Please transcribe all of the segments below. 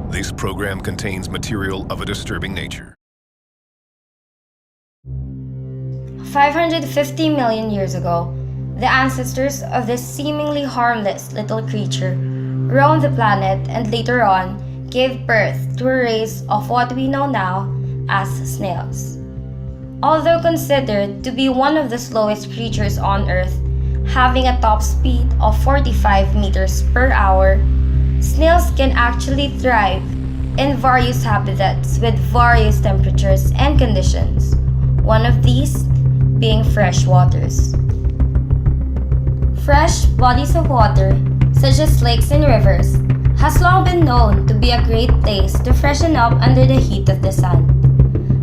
This program contains material of a disturbing nature. 550 million years ago, the ancestors of this seemingly harmless little creature roamed the planet and later on gave birth to a race of what we know now as snails. Although considered to be one of the slowest creatures on Earth, having a top speed of 45 meters per hour, snails can actually thrive in various habitats with various temperatures and conditions, one of these being fresh waters. Fresh bodies of water, such as lakes and rivers, has long been known to be a great place to freshen up under the heat of the sun.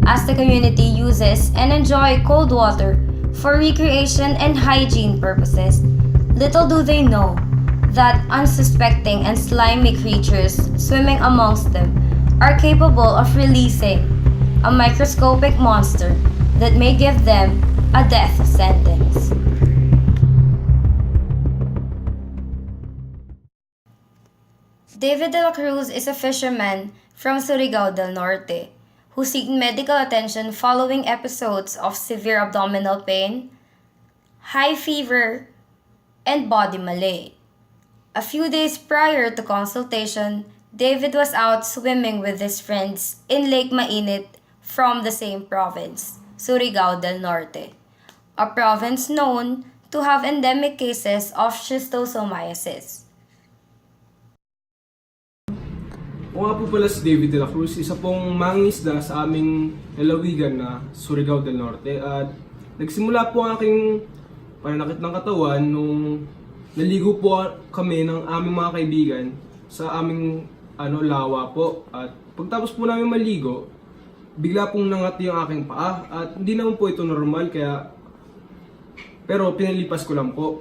As the community uses and enjoy cold water for recreation and hygiene purposes, little do they know that unsuspecting and slimy creatures swimming amongst them are capable of releasing a microscopic monster that may give them a death sentence. David de la Cruz is a fisherman from Surigao del Norte who seek medical attention following episodes of severe abdominal pain, high fever, and body malaise. A few days prior to consultation, David was out swimming with his friends in Lake Mainit from the same province, Surigao del Norte, a province known to have endemic cases of schistosomiasis. Ako nga po pala si David de la Cruz, isa pong mangingisda sa aming lalawigan na Surigao del Norte. At nagsimula po ang aking pananakit ng katawan nung naligo po kami ng aming mga kaibigan sa aming lawa po. At pagtapos po namin maligo, bigla pong nangati yung aking paa. At hindi naman po ito normal, pero pinalipas ko lang po.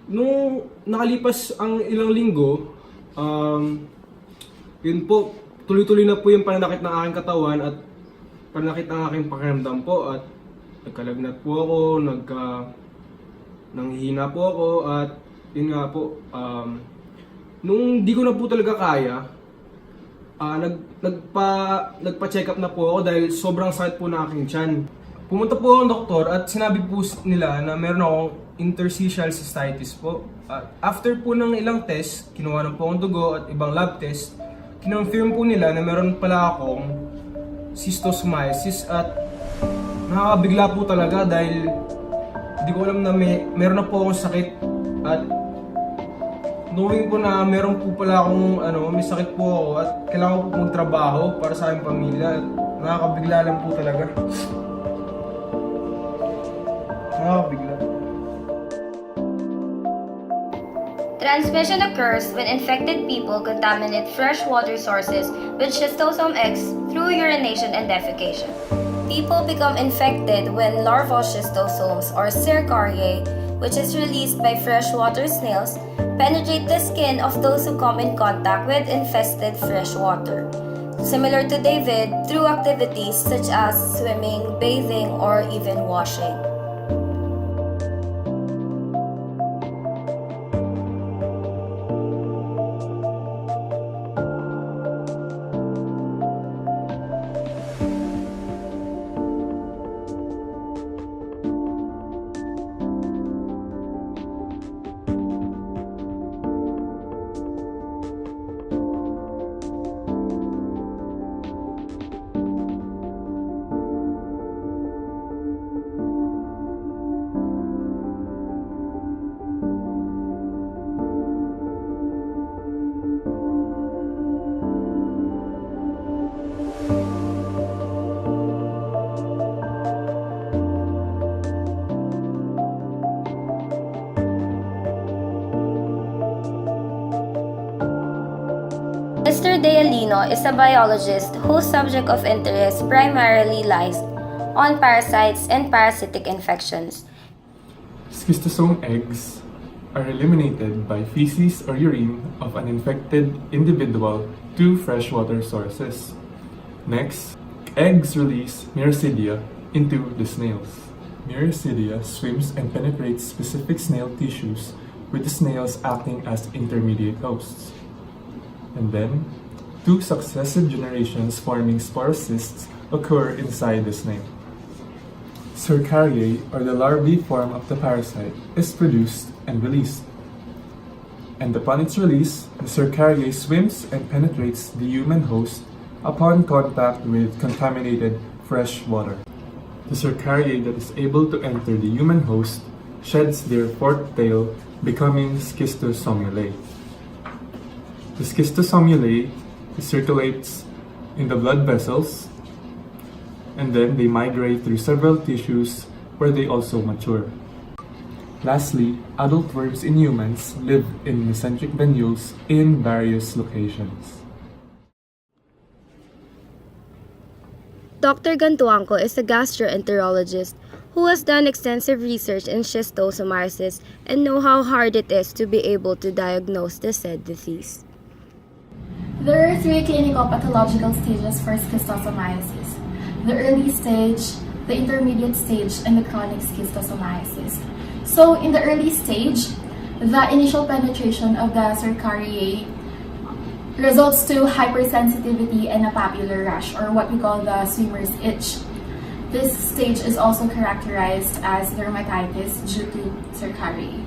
Nung nakalipas ang ilang linggo, yun po, tuloy-tuloy na po yung pananakit ng aking katawan at pananakit ng aking pakiramdam po. At nagkalagnat po ako, nanghihina po ako at yun nga po, nung di ko na po talaga kaya, nagpa-check up na po ako dahil sobrang sakit po ng aking tiyan. Pumunta po akong doktor at sinabi po nila na meron akong interstitial cystitis po. After po ng ilang test, kinuha na po akong dugo at ibang lab test, kinonfirm po nila na meron pala akong schistosomiasis at nakakabigla po talaga dahil hindi ko alam na meron na po akong sakit at knowing po na meron po pala akong may sakit po ako at kailangan ko po magtrabaho para sa aking pamilya at nakakabigla lang po talaga. Nakakabigla. Transmission occurs when infected people contaminate fresh water sources with schistosome X through urination and defecation. People become infected when larval schistosomes or cercariae, which is released by freshwater snails, penetrate the skin of those who come in contact with infested fresh water. Similar to David, through activities such as swimming, bathing, or even washing. Mr. De Alino is a biologist whose subject of interest primarily lies on parasites and parasitic infections. Schistosome eggs are eliminated by feces or urine of an infected individual to freshwater sources. Next, eggs release myrcidia into the snails. Myrcidia swims and penetrates specific snail tissues, with the snails acting as intermediate hosts. And then, 2 successive generations forming sporocysts occur inside the snake. Cercariae, or the larvae form of the parasite, is produced and released. And upon its release, the Cercariae swims and penetrates the human host upon contact with contaminated fresh water. The Cercariae that is able to enter the human host sheds their forked tail, becoming schistosomulae. The schistosomulae circulates in the blood vessels, and then they migrate through several tissues where they also mature. Lastly, adult worms in humans live in mesenteric venules in various locations. Dr. Gantuangco is a gastroenterologist who has done extensive research in schistosomiasis and know how hard it is to be able to diagnose the said disease. There are 3 clinical pathological stages for schistosomiasis: the early stage, the intermediate stage, and the chronic schistosomiasis. So, in the early stage, the initial penetration of the Cercariae results to hypersensitivity and a papular rash, or what we call the swimmer's itch. This stage is also characterized as dermatitis due to Cercariae.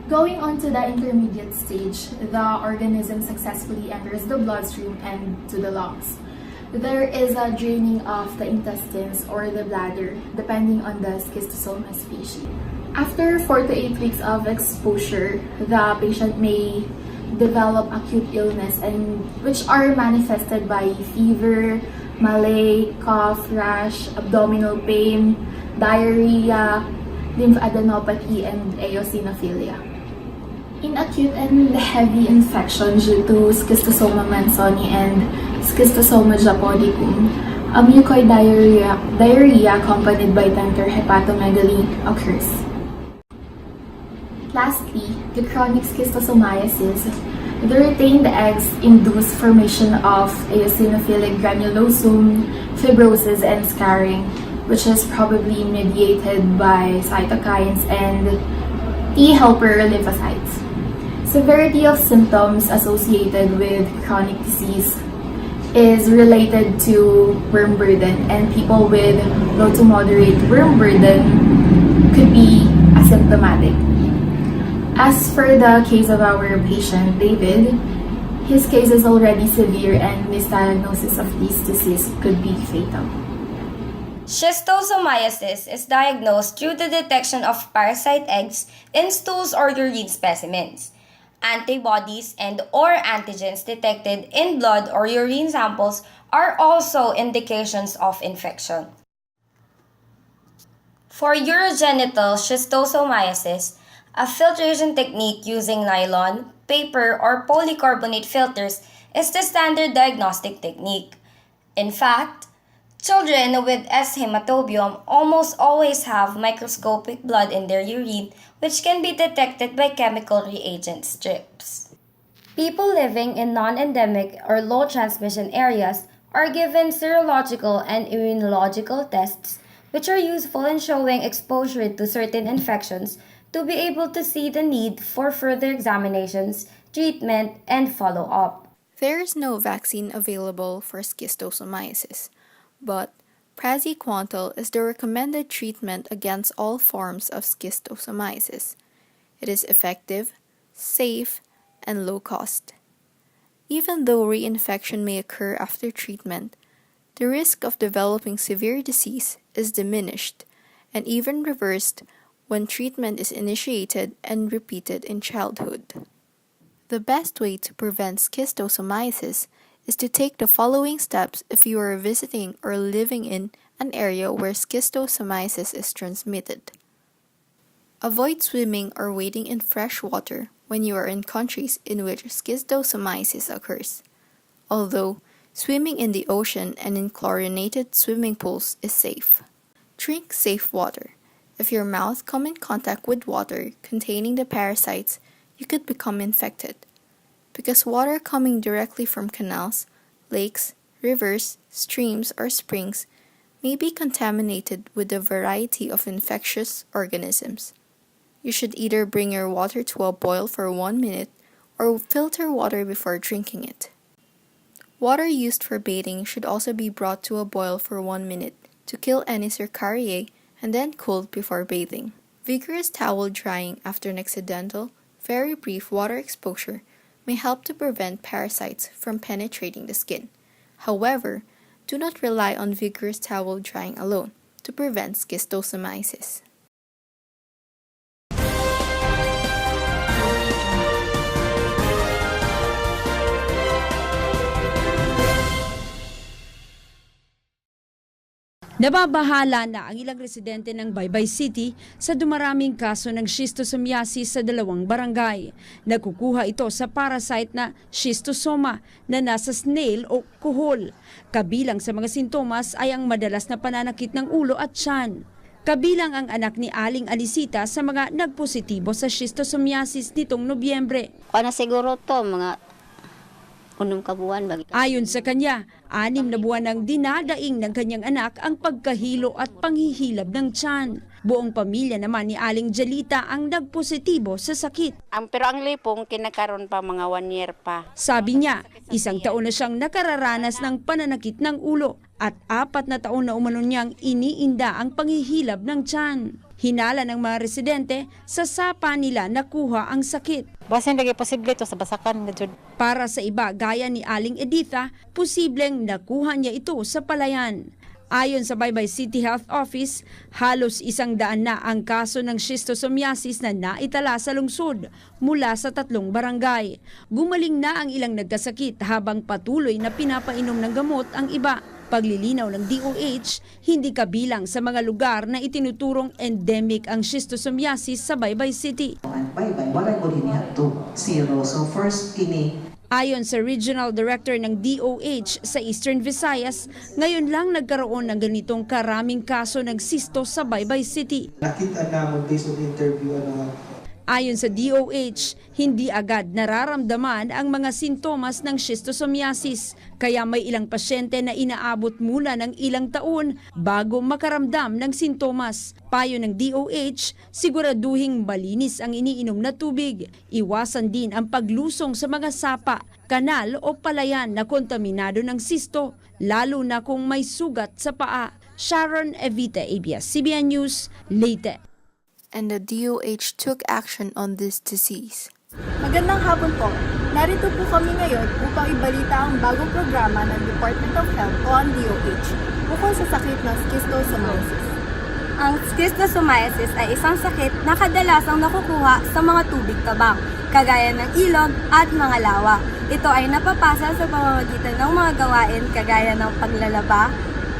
Going on to the intermediate stage, the organism successfully enters the bloodstream and to the lungs. There is a draining of the intestines or the bladder, depending on the schistosoma species. After 4 to 8 weeks of exposure, the patient may develop acute illness, and which are manifested by fever, malaise, cough, rash, abdominal pain, diarrhea, lymphadenopathy, and eosinophilia. In acute and heavy infection due to Schistosoma mansoni and Schistosoma japodicum, a mucoid diarrhea accompanied by tender hepatomegaly occurs. Lastly, the chronic schistosomiasis, the retained eggs induce formation of eosinophilic granulosome, fibrosis, and scarring, which is probably mediated by cytokines and T helper lymphocytes. Severity of symptoms associated with chronic disease is related to worm burden, and people with low to moderate worm burden could be asymptomatic. As for the case of our patient, David, his case is already severe and misdiagnosis of this disease could be fatal. Schistosomiasis is diagnosed through the detection of parasite eggs in stools or urine specimens. Antibodies and or antigens detected in blood or urine samples are also indications of infection. For urogenital schistosomiasis, a filtration technique using nylon, paper, or polycarbonate filters is the standard diagnostic technique. In fact, children with S. hematobium almost always have microscopic blood in their urine, which can be detected by chemical reagent strips. People living in non-endemic or low transmission areas are given serological and immunological tests, which are useful in showing exposure to certain infections to be able to see the need for further examinations, treatment, and follow-up. There is no vaccine available for schistosomiasis, but praziquantel is the recommended treatment against all forms of schistosomiasis. It is effective, safe, and low cost. Even though reinfection may occur after treatment, the risk of developing severe disease is diminished and even reversed when treatment is initiated and repeated in childhood. The best way to prevent schistosomiasis is to take the following steps if you are visiting or living in an area where schistosomiasis is transmitted. Avoid swimming or wading in fresh water when you are in countries in which schistosomiasis occurs, although swimming in the ocean and in chlorinated swimming pools is safe. Drink safe water. If your mouth comes in contact with water containing the parasites, you could become infected. Because water coming directly from canals, lakes, rivers, streams, or springs may be contaminated with a variety of infectious organisms. You should either bring your water to a boil for 1 minute or filter water before drinking it. Water used for bathing should also be brought to a boil for 1 minute to kill any cercariae and then cooled before bathing. Vigorous towel drying after an accidental, very brief water exposure may help to prevent parasites from penetrating the skin. However, do not rely on vigorous towel drying alone to prevent schistosomiasis. Nababahala na ang ilang residente ng Baybay City sa dumaraming kaso ng schistosomiasis sa 2 barangay. Nagkukuha ito sa parasite na schistosoma na nasa snail o kuhol. Kabilang sa mga sintomas ay ang madalas na pananakit ng ulo at tiyan. Kabilang ang anak ni Aling Alisita sa mga nagpositibo sa schistosomiasis nitong Nobyembre. Ano siguro to, mga 6 kabuan. Ayon sa kanya, 6 na buwan nang dinadaing ng kanyang anak ang pagkahilo at panghihilab ng tiyan. Buong pamilya naman ni Aling Jalita ang nagpositibo sa sakit. Pero ang lipong kinakaroon pa mga 1 year pa. Sabi niya, 1 taon na siyang nakararanas ng pananakit ng ulo at 4 na taon na umano niyang iniinda ang panghihilab ng tiyan. Hinala ng mga residente, sa sapa nila nakuha ang sakit. Basin lagi posible ito sa basakan nga jud. Para sa iba gaya ni Aling Editha, posibleng nakuha niya ito sa palayan. Ayon sa Baybay City Health Office, halos 100 na ang kaso ng schistosomiasis na naitala sa lungsod mula sa 3 barangay. Gumaling na ang ilang nagkasakit habang patuloy na pinapainom ng gamot ang iba. Paglilinaw ng DOH, hindi kabilang sa mga lugar na itinuturong endemic ang schistosomiasis sa Baybay City. Baybay, wala ko din to 0. So first kini. Ayon sa Regional Director ng DOH sa Eastern Visayas, ngayon lang nagkaroon ng ganitong karaming kaso ng cysto sa Baybay City. Nakita namin based on interview Ayon sa DOH, hindi agad nararamdaman ang mga sintomas ng schistosomiasis, kaya may ilang pasyente na inaabot mula ng ilang taon bago makaramdam ng sintomas. Payo ng DOH, siguraduhing malinis ang iniinom na tubig. Iwasan din ang paglusong sa mga sapa, kanal o palayan na kontaminado ng cysto, lalo na kung may sugat sa paa. Sharon Evita, ABS-CBN News, Leyte. And the DOH took action on this disease. Magandang hapon po. Narito po kami ngayon upang ibalita ang bagong programa ng Department of Health o ang DOH ukol sa sakit ng schistosomiasis. Ang schistosomiasis ay isang sakit na kadalasang nakukuha sa mga tubig tabang, kagaya ng ilog at mga lawa. Ito ay napapasa sa pamamagitan ng mga gawain kagaya ng paglalaba,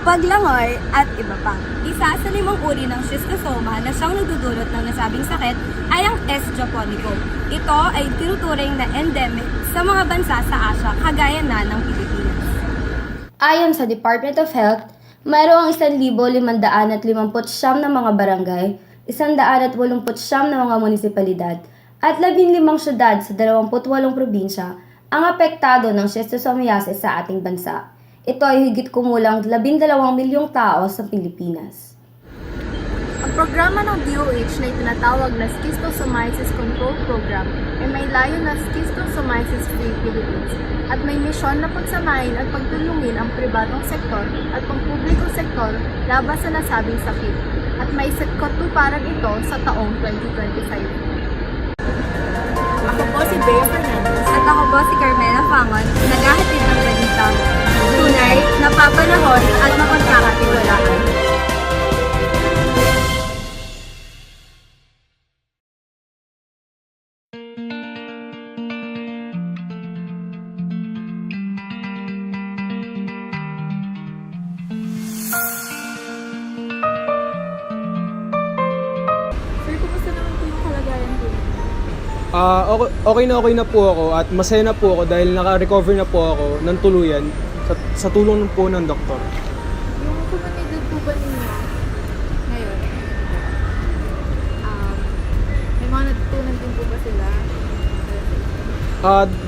paglangoy at iba pa. Isa sa 5 uri ng schistosoma na siyang nagdudulot ng nasabing sakit ay ang S. japonicum. Ito ay tinuturing na endemic sa mga bansa sa Asia kagaya na ng Pilipinas. Ayon sa Department of Health, mayroong 1,559 na mga barangay, 189 na mga munisipalidad at 15 syudad sa 28 probinsya ang apektado ng schistosomiasis sa ating bansa. Ito ay higit kumulang 12 milyong tao sa Pilipinas. Ang programa ng DOH na itinatawag na Schistosomiasis Control Program ay may layo na Schistosomiasis Free Philippines at may misyon na pagsamahin at pagtulungin ang pribadong sektor at pampublikong sektor laban sa nasabing sakit at may katuparan ito sa taong 2025. Ako po si Bea Fernandez. At ako po si Carmela Fangon, naghahatid ng balita. Tunay, napapanahon at mapagkakatiwalaan. Sir, kumusta naman po yung kalagayan po? Okay na po ako at masaya na po ako dahil naka-recover na po ako ng tuluyan sa tulong po ng doktor. Yung komunidad po ba ninyo ngayon? May mga natutunan din po ba sila?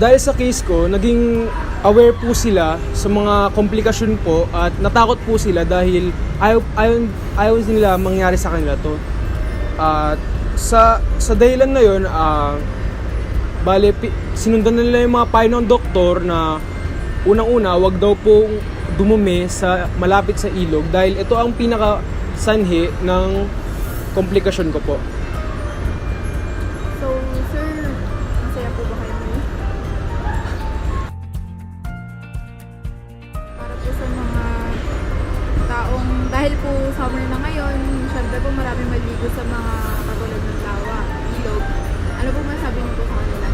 Dahil sa case ko, naging aware po sila sa mga komplikasyon po at natakot po sila dahil ayaw nila mangyari sa kanila to. Sa dahilan na yun, sinundan nila yung mga payo ng doktor na unang-una, wag daw pong dumumi sa malapit sa ilog dahil ito ang pinaka sanhi ng komplikasyon ko po. So, sir, masaya po ba kayo ngayon? Para po sa mga taong, dahil po summer na ngayon, syempre po marami maligo sa mga katulad ng lawa, ilog. Ano po masabi niyo po sa kanila?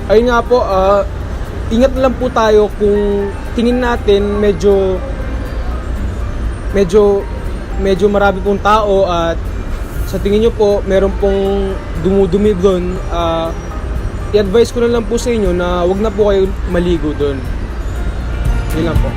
Ayun nga po, ingat lang po tayo kung tingin natin medyo marami pong tao at sa tingin nyo po meron pong dumudumi doon, i-advise ko na lang po sa inyo na wag na po kayo maligo doon. Yun lang po.